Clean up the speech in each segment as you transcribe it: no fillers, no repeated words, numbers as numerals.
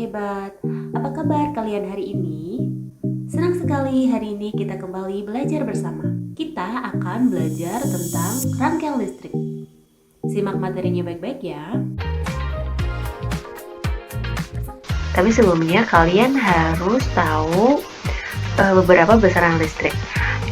hebat. Apa kabar kalian hari ini? Senang sekali hari ini kita kembali belajar bersama. Kita akan belajar tentang rangkaian listrik. Simak materinya baik-baik ya. Tapi sebelumnya kalian harus tahu beberapa besaran listrik.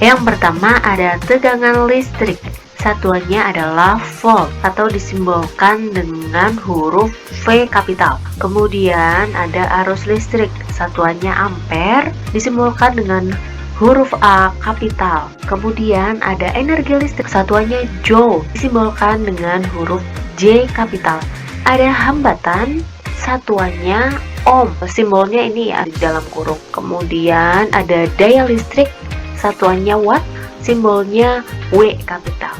Yang pertama ada tegangan listrik. Satuannya adalah volt atau disimbolkan dengan huruf V kapital. Kemudian ada arus listrik. Satuannya ampere, disimbolkan dengan huruf A kapital. Kemudian ada energi listrik. Satuannya joule, disimbolkan dengan huruf J kapital. Ada hambatan. Satuannya ohm, simbolnya ini ya di dalam kurung. Kemudian ada daya listrik. Satuannya watt, simbolnya W kapital.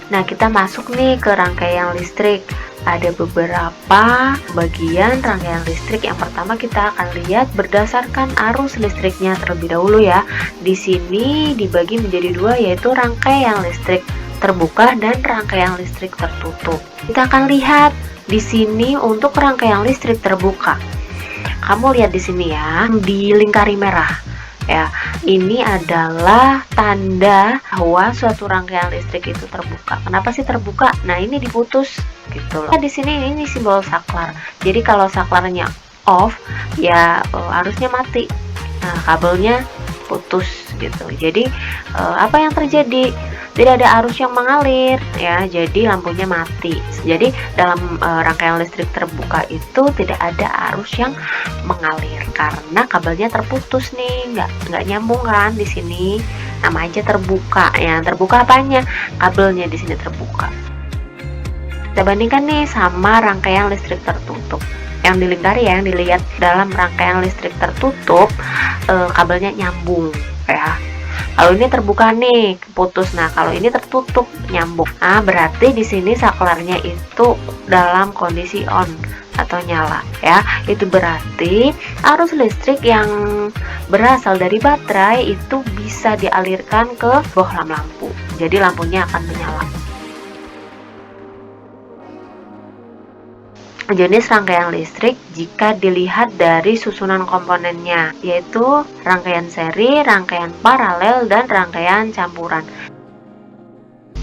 Nah, kita masuk nih ke rangkaian listrik. Ada beberapa bagian rangkaian listrik. Yang pertama kita akan lihat berdasarkan arus listriknya terlebih dahulu ya. Di sini dibagi menjadi dua, yaitu rangkaian listrik terbuka dan rangkaian listrik tertutup. Kita akan lihat di sini untuk rangkaian listrik terbuka. Kamu lihat di sini ya, dilingkari merah. Ya, ini adalah tanda bahwa suatu rangkaian listrik itu terbuka. Kenapa sih terbuka? Nah, ini diputus gitu loh. Nah, di sini ini simbol saklar. Jadi kalau saklarnya off, ya arusnya mati. Nah, kabelnya putus gitu. Jadi apa yang terjadi? Tidak ada arus yang mengalir ya, jadi lampunya mati. Jadi dalam rangkaian listrik terbuka itu tidak ada arus yang mengalir karena kabelnya terputus nih, nggak nyambung kan di sini. Nama aja terbuka ya. Terbuka apanya? Kabelnya di sini terbuka. Kita bandingkan nih sama rangkaian listrik tertutup. Yang dilingkari ya, yang dilihat dalam rangkaian listrik tertutup kabelnya nyambung ya. Kalau ini terbuka nih, putus. Nah, kalau ini tertutup, nyambung. Nah, berarti di sini saklarnya itu dalam kondisi on atau nyala ya. Itu berarti arus listrik yang berasal dari baterai itu bisa dialirkan ke bohlam lampu. Jadi lampunya akan menyala. Jenis rangkaian listrik jika dilihat dari susunan komponennya, yaitu rangkaian seri, rangkaian paralel, dan rangkaian campuran.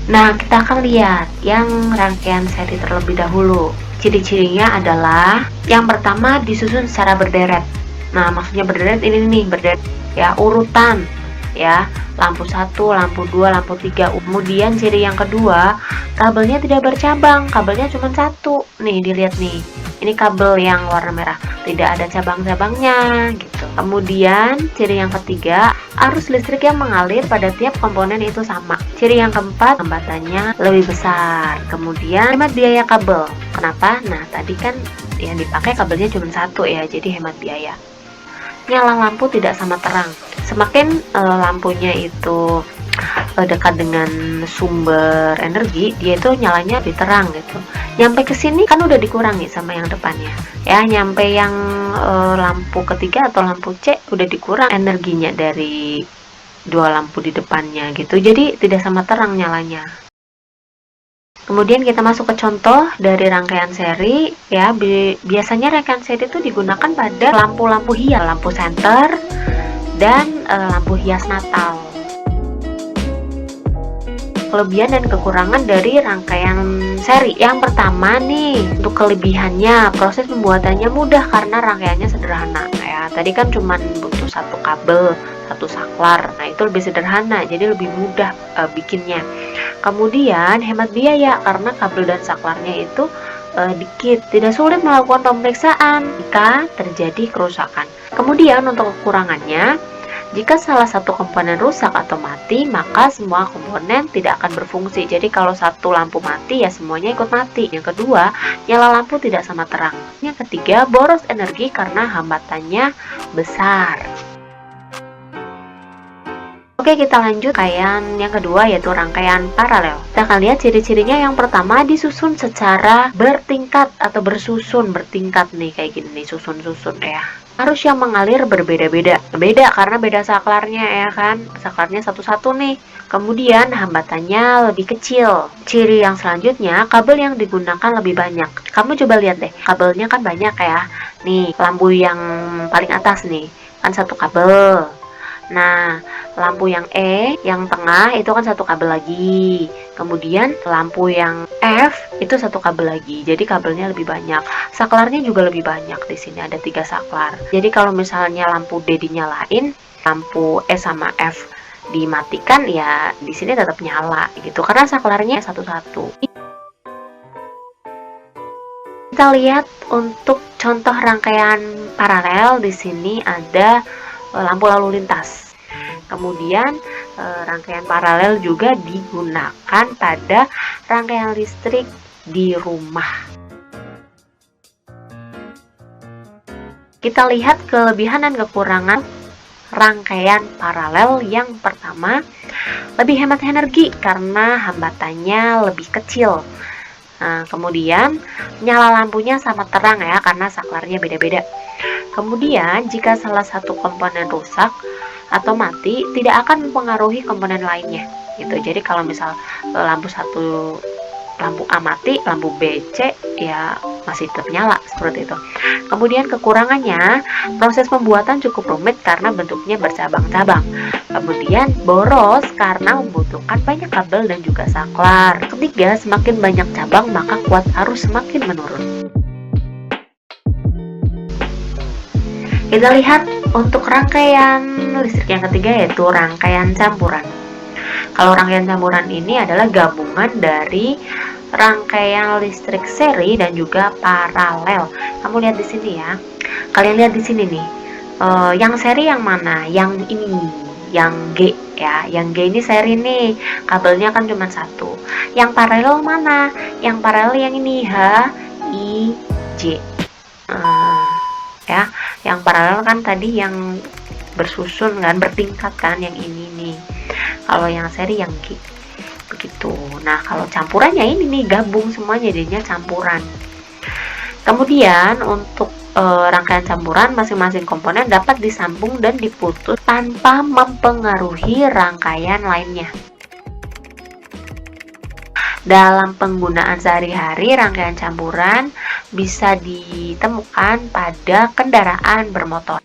Nah, kita akan lihat yang rangkaian seri terlebih dahulu. Ciri-cirinya adalah yang pertama disusun secara berderet. Nah, maksudnya berderet ini nih, berderet ya, urutan ya. Lampu 1, lampu 2, lampu 3. Kemudian ciri yang kedua, kabelnya tidak bercabang, kabelnya cuma satu. Nih, dilihat nih. Ini kabel yang warna merah, tidak ada cabang-cabangnya gitu. Kemudian ciri yang ketiga, arus listrik yang mengalir pada tiap komponen itu sama. Ciri yang keempat, hambatannya lebih besar. Kemudian hemat biaya kabel. Kenapa? Nah, tadi kan yang dipakai kabelnya cuma satu ya, jadi hemat biaya. Nyala lampu tidak sama terang. Semakin lampunya itu dekat dengan sumber energi, dia itu nyalanya lebih terang gitu. Nyampe ke sini kan udah dikurangi sama yang depannya. Ya, nyampe yang lampu ketiga atau lampu C udah dikurang energinya dari dua lampu di depannya gitu. Jadi tidak sama terang nyalanya. Kemudian kita masuk ke contoh dari rangkaian seri ya. Biasanya rangkaian seri itu digunakan pada lampu-lampu hias, lampu senter dan lampu hias Natal. Kelebihan dan kekurangan dari rangkaian seri. Yang pertama nih, untuk kelebihannya, proses pembuatannya mudah karena rangkaiannya sederhana ya. Tadi kan cuma butuh satu kabel, satu saklar. Nah, itu lebih sederhana, jadi lebih mudah bikinnya. Kemudian hemat biaya karena kabel dan saklarnya itu dikit, tidak sulit melakukan pemeriksaan jika terjadi kerusakan. Kemudian untuk kekurangannya, jika salah satu komponen rusak atau mati, maka semua komponen tidak akan berfungsi. Jadi kalau satu lampu mati, ya semuanya ikut mati. Yang kedua, nyala lampu tidak sama terang. Yang ketiga, boros energi karena hambatannya besar. Oke, kita lanjut rangkaian yang kedua, yaitu rangkaian paralel. Kita akan lihat ciri-cirinya. Yang pertama, disusun secara bertingkat atau bertingkat nih, kayak gini nih, susun-susun ya. Arus yang mengalir berbeda-beda. Beda karena beda saklarnya ya kan. Saklarnya satu-satu nih. Kemudian hambatannya lebih kecil. Ciri yang selanjutnya, kabel yang digunakan lebih banyak. Kamu coba lihat deh, kabelnya kan banyak ya. Nih, lampu yang paling atas nih, kan satu kabel. Nah, lampu yang E, yang tengah itu kan satu kabel lagi. Kemudian lampu yang F itu satu kabel lagi. Jadi kabelnya lebih banyak. Saklarnya juga lebih banyak. Di sini ada 3 saklar. Jadi kalau misalnya lampu D dinyalain, lampu E sama F dimatikan, ya di sini tetap nyala gitu. Karena saklarnya satu-satu. Kita lihat untuk contoh rangkaian paralel. Di sini ada lampu lalu lintas. Kemudian rangkaian paralel juga digunakan pada rangkaian listrik di rumah. Kita lihat kelebihan dan kekurangan rangkaian paralel. Yang pertama, lebih hemat energi karena hambatannya lebih kecil. Nah, kemudian nyala lampunya sama terang ya, karena saklarnya beda-beda. Kemudian jika salah satu komponen rusak atau mati, tidak akan mempengaruhi komponen lainnya gitu. Jadi kalau misal lampu A mati, lampu B, C ya masih tetap nyala, seperti itu. Kemudian kekurangannya, proses pembuatan cukup rumit karena bentuknya bercabang-cabang. Kemudian boros karena membutuhkan banyak kabel dan juga saklar. Ketiga, semakin banyak cabang maka kuat arus semakin menurun. Kita lihat untuk rangkaian listrik yang ketiga, yaitu rangkaian campuran. Kalau rangkaian campuran ini adalah gabungan dari rangkaian listrik seri dan juga paralel. Kamu lihat di sini ya. Kalian lihat di sini nih. Yang seri yang mana? Yang ini, yang G ya. Yang G ini seri nih. Kabelnya kan cuma satu. Yang paralel mana? Yang paralel yang ini, H, I, J. Ya, yang paralel kan tadi yang bersusun kan, bertingkat kan, yang ini nih. Kalau yang seri yang G, begitu. Nah, kalau campurannya ini nih, gabung semuanya jadinya campuran. Kemudian untuk rangkaian campuran, masing-masing komponen dapat disambung dan diputus tanpa mempengaruhi rangkaian lainnya. Dalam penggunaan sehari-hari, rangkaian campuran bisa ditemukan pada kendaraan bermotor.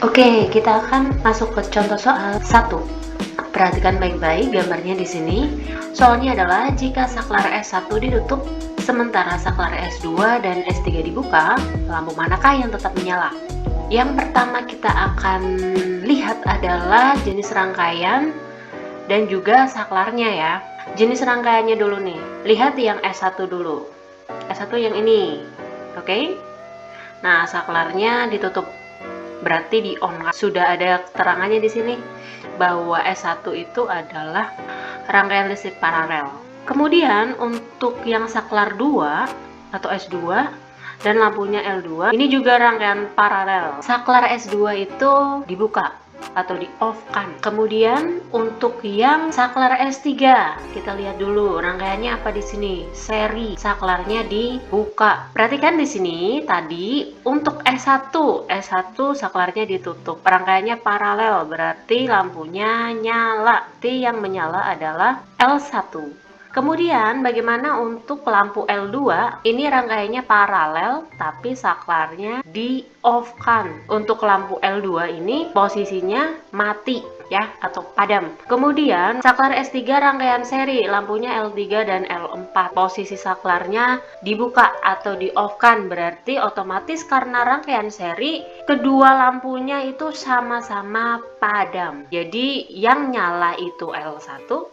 Oke, kita akan masuk ke contoh soal 1. Perhatikan baik-baik gambarnya di sini. Soalnya adalah jika saklar S1 ditutup sementara saklar S2 dan S3 dibuka, lampu manakah yang tetap menyala? Yang pertama kita akan lihat adalah jenis rangkaian dan juga saklarnya ya. Jenis rangkaiannya dulu nih. Lihat yang S1 dulu. S1 yang ini. Oke? Nah, saklarnya ditutup. Berarti di on. Sudah ada keterangannya di sini bahwa S1 itu adalah rangkaian listrik paralel. Kemudian untuk yang saklar 2 atau S2 dan lampunya L2, ini juga rangkaian paralel. Saklar S2 itu dibuka atau di off kan. Kemudian untuk yang saklar S3, kita lihat dulu rangkaiannya apa di sini. Seri, saklarnya dibuka. Perhatikan di sini tadi untuk S1 saklarnya ditutup. Rangkaiannya paralel, berarti lampunya nyala. Berarti yang menyala adalah L1. Kemudian bagaimana untuk lampu L2? Ini rangkaiannya paralel tapi saklarnya di off kan. Untuk lampu L2 ini posisinya mati ya, atau padam. Kemudian saklar S3 rangkaian seri, lampunya L3 dan L4. Posisi saklarnya dibuka atau di off kan, berarti otomatis karena rangkaian seri kedua lampunya itu sama-sama padam. Jadi yang nyala itu L1,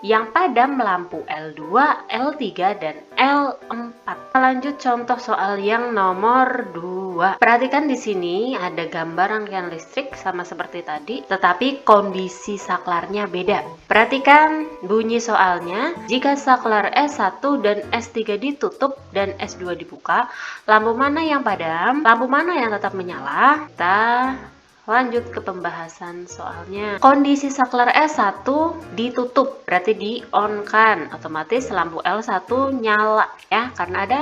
yang padam lampu L2, L3, dan L4. Lanjut contoh soal yang nomor 2. Perhatikan di sini ada gambar rangkaian listrik sama seperti tadi, tetapi kondisi saklarnya beda. Perhatikan bunyi soalnya. Jika saklar S1 dan S3 ditutup dan S2 dibuka, lampu mana yang padam? Lampu mana yang tetap menyala? Kita Lanjut ke pembahasan soalnya. Kondisi saklar S1 ditutup, berarti di on kan. Otomatis lampu L1 nyala ya, karena ada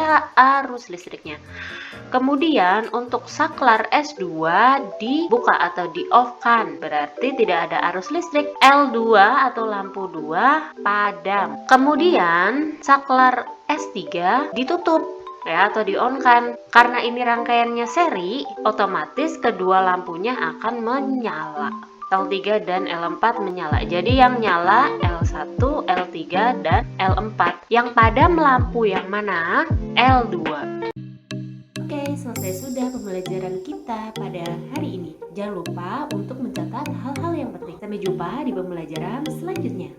arus listriknya. Kemudian untuk saklar S2 dibuka atau di off kan, berarti tidak ada arus listrik. L2 atau lampu 2 padam. Kemudian saklar S3 ditutup ya, atau di on kan. Karena ini rangkaiannya seri, otomatis kedua lampunya akan menyala. L3 dan L4 menyala. Jadi yang nyala L1, L3, dan L4. Yang padam lampu yang mana? L2. Oke, selesai sudah pembelajaran kita pada hari ini. Jangan lupa untuk mencatat hal-hal yang penting. Sampai jumpa di pembelajaran selanjutnya.